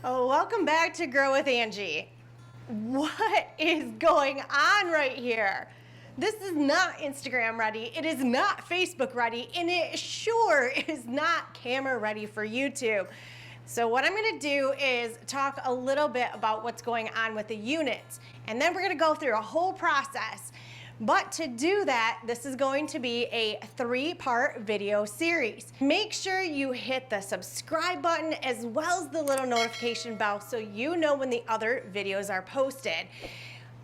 Oh, welcome back to Grow With Angie. What is going on right here? This is not Instagram ready, it is not Facebook ready, and it sure is not camera ready for YouTube. So what I'm gonna do is talk a little bit about what's going on with the units, and then we're gonna go through a whole process. But to do that, this is going to be a 3-part video series. Make sure you hit the subscribe button as well as the little notification bell so you know when the other videos are posted.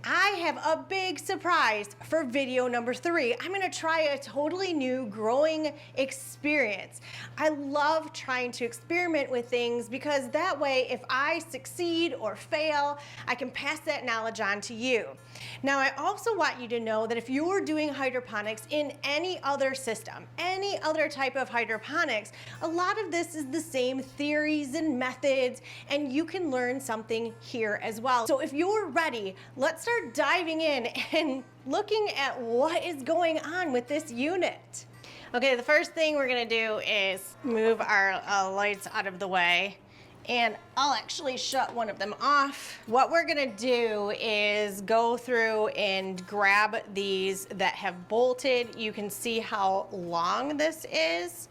I have a big surprise for video number 3. I'm gonna try a totally new growing experience. I love trying to experiment with things because that way if I succeed or fail, I can pass that knowledge on to you. Now I also want you to know that if you're doing hydroponics in any other system, any other type of hydroponics, a lot of this is the same theories and methods, and you can learn something here as well. So if you're ready, let's start diving in and looking at what is going on with this unit. Okay, the first thing we're gonna do is move our lights out of the way, and I'll actually shut one of them off. What we're gonna do is go through and grab these that have bolted. You can see how long this is.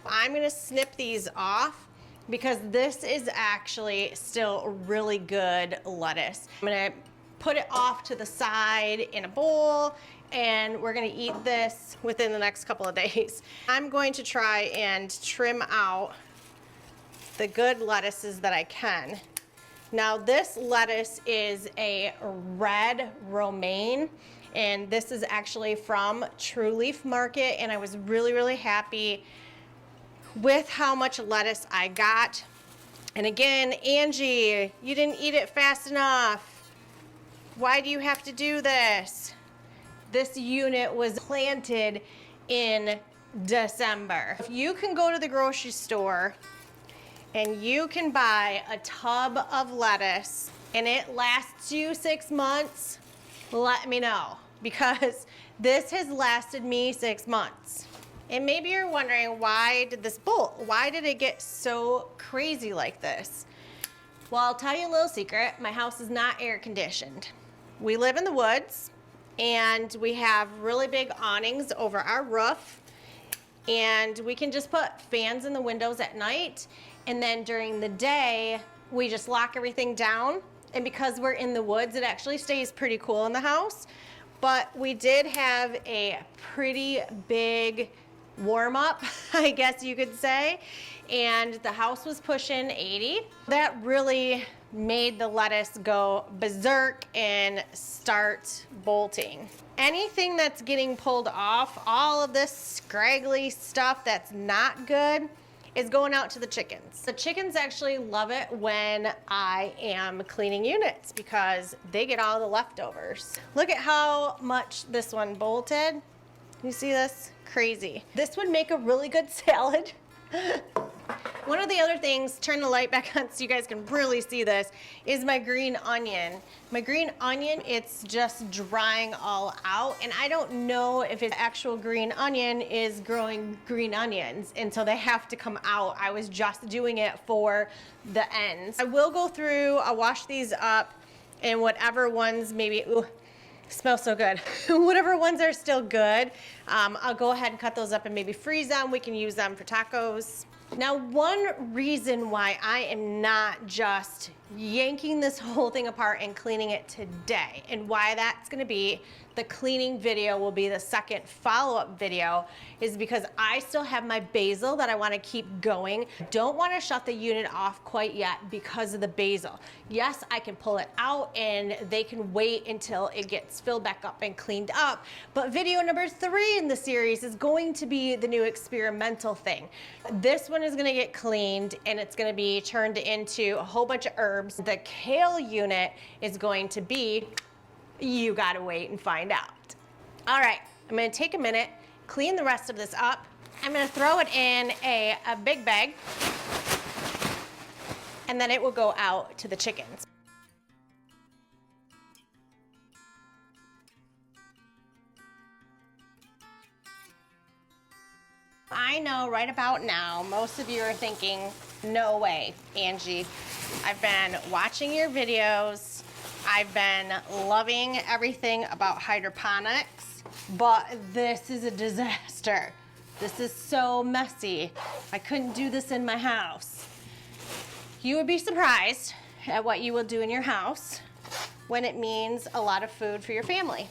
I'm gonna snip these off because this is actually still really good lettuce. I'm gonna put it off to the side in a bowl, and we're gonna eat this within the next couple of days. I'm going to try and trim out the good lettuces that I can. Now this lettuce is a red romaine, and this is actually from True Leaf Market, and I was really happy with how much lettuce I got. And again, Angie, you didn't eat it fast enough. Why do you have to do this? This unit was planted in December. If you can go to the grocery store and you can buy a tub of lettuce and it lasts you 6 months, let me know, because this has lasted me 6 months. And maybe you're wondering, why did this bolt? Why did it get so crazy like this? Well, I'll tell you a little secret. My house is not air conditioned. We live in the woods, and we have really big awnings over our roof, and we can just put fans in the windows at night, and then during the day we just lock everything down. And because we're in the woods, it actually stays pretty cool in the house. But we did have a pretty big warm up, I guess you could say, and the house was pushing 80. That really made the lettuce go berserk and start bolting. Anything that's getting pulled off, all of this scraggly stuff that's not good, is going out to the chickens. The chickens actually love it when I am cleaning units because they get all the leftovers. Look at how much this one bolted. You see this? Crazy. This would make a really good salad. One of the other things, turn the light back on so you guys can really see this, is my green onion. My green onion, it's just drying all out, and I don't know if its actual green onion is growing green onions, and so they have to come out. I was just doing it for the ends. I will go through, I'll wash these up, and whatever ones maybe, ooh, smells so good. Whatever ones are still good, I'll go ahead and cut those up and maybe freeze them. We can use them for tacos. Now, one reason why I am not just yanking this whole thing apart and cleaning it today, and why that's gonna be the cleaning video will be the second follow-up video, is because I still have my basil that I wanna keep going. Don't wanna shut the unit off quite yet because of the basil. Yes, I can pull it out and they can wait until it gets filled back up and cleaned up, but video number 3 in the series is going to be the new experimental thing. This one is gonna get cleaned and it's gonna be turned into a whole bunch of herbs. The kale unit is going to be, you gotta wait and find out. All right, I'm gonna take a minute, clean the rest of this up. I'm gonna throw it in a big bag, and then it will go out to the chickens. I know right about now, most of you are thinking, no way, Angie, I've been watching your videos. I've been loving everything about hydroponics, but this is a disaster. This is so messy. I couldn't do this in my house. You would be surprised at what you will do in your house when it means a lot of food for your family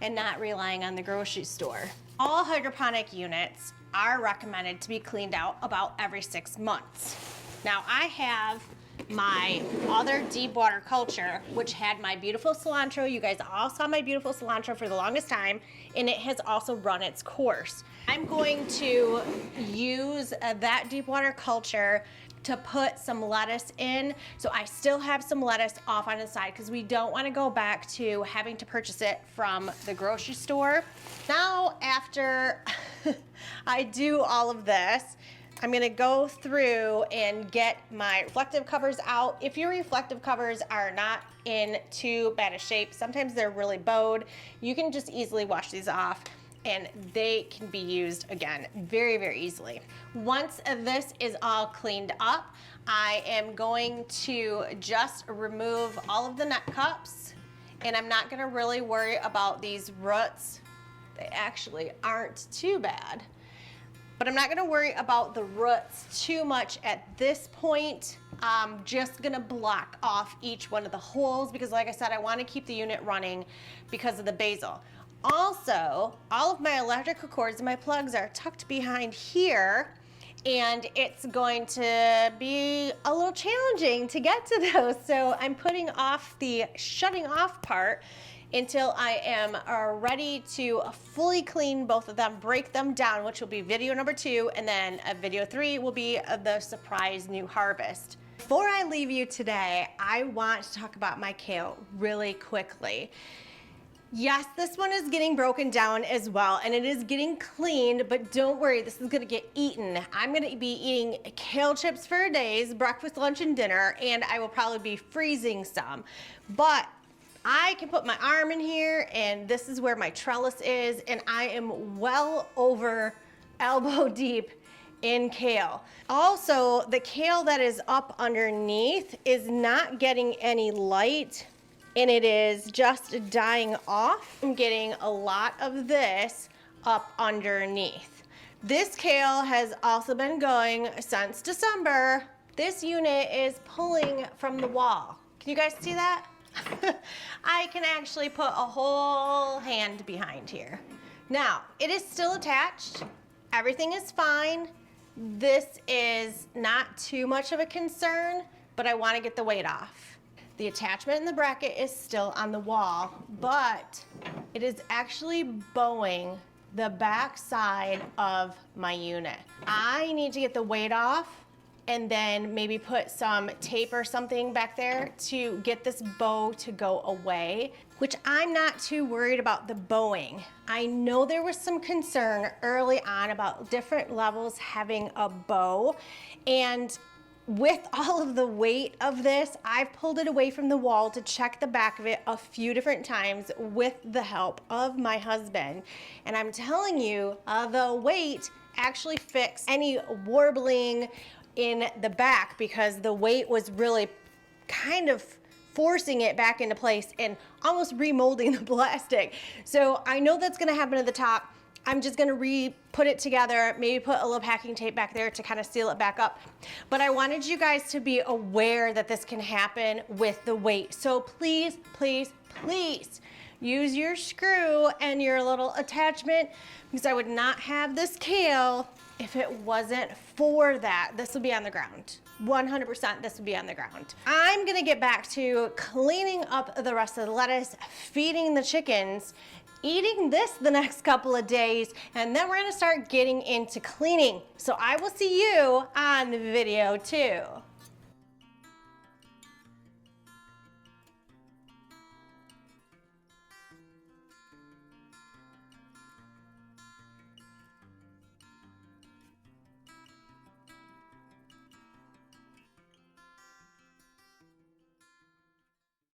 and not relying on the grocery store. All hydroponic units are recommended to be cleaned out about every 6 months. Now I have my other deep water culture, which had my beautiful cilantro. You guys all saw my beautiful cilantro for the longest time, and it has also run its course. I'm going to use that deep water culture to put some lettuce in. So I still have some lettuce off on the side because we don't want to go back to having to purchase it from the grocery store. Now, after I do all of this, I'm gonna go through and get my reflective covers out. If your reflective covers are not in too bad a shape, sometimes they're really bowed, you can just easily wash these off and they can be used again very, very easily. Once this is all cleaned up, I am going to just remove all of the nut cups, and I'm not gonna really worry about these roots. They actually aren't too bad. But I'm not gonna worry about the roots too much at this point. I'm just gonna block off each one of the holes because, like I said, I wanna keep the unit running because of the basil. Also, all of my electrical cords and my plugs are tucked behind here, and it's going to be a little challenging to get to those. So I'm putting off the shutting off part until I am ready to fully clean both of them, break them down, which will be video number 2, and then video 3 will be the surprise new harvest. Before I leave you today, I want to talk about my kale really quickly. Yes, this one is getting broken down as well, and it is getting cleaned, but don't worry, this is gonna get eaten. I'm gonna be eating kale chips for days, breakfast, lunch, and dinner, and I will probably be freezing some. But I can put my arm in here, and this is where my trellis is, and I am well over elbow deep in kale. Also, the kale that is up underneath is not getting any light, and it is just dying off. I'm getting a lot of this up underneath. This kale has also been going since December. This unit is pulling from the wall. Can you guys see that? I can actually put a whole hand behind here. Now, it is still attached. Everything is fine. This is not too much of a concern, but I want to get the weight off. The attachment in the bracket is still on the wall, but it is actually bowing the back side of my unit. I need to get the weight off and then maybe put some tape or something back there to get this bow to go away, which I'm not too worried about the bowing. I know there was some concern early on about different levels having a bow, and with all of the weight of this, I've pulled it away from the wall to check the back of it a few different times with the help of my husband. And I'm telling you, the weight actually fixed any warbling in the back because the weight was really kind of forcing it back into place and almost remolding the plastic. So I know that's gonna happen at the top. I'm just gonna put it together, maybe put a little packing tape back there to kind of seal it back up. But I wanted you guys to be aware that this can happen with the weight. So please, please, please use your screw and your little attachment, because I would not have this kale if it wasn't for that. This would be on the ground. 100% this would be on the ground. I'm gonna get back to cleaning up the rest of the lettuce, feeding the chickens, eating this the next couple of days, and then we're gonna start getting into cleaning. So I will see you on video 2.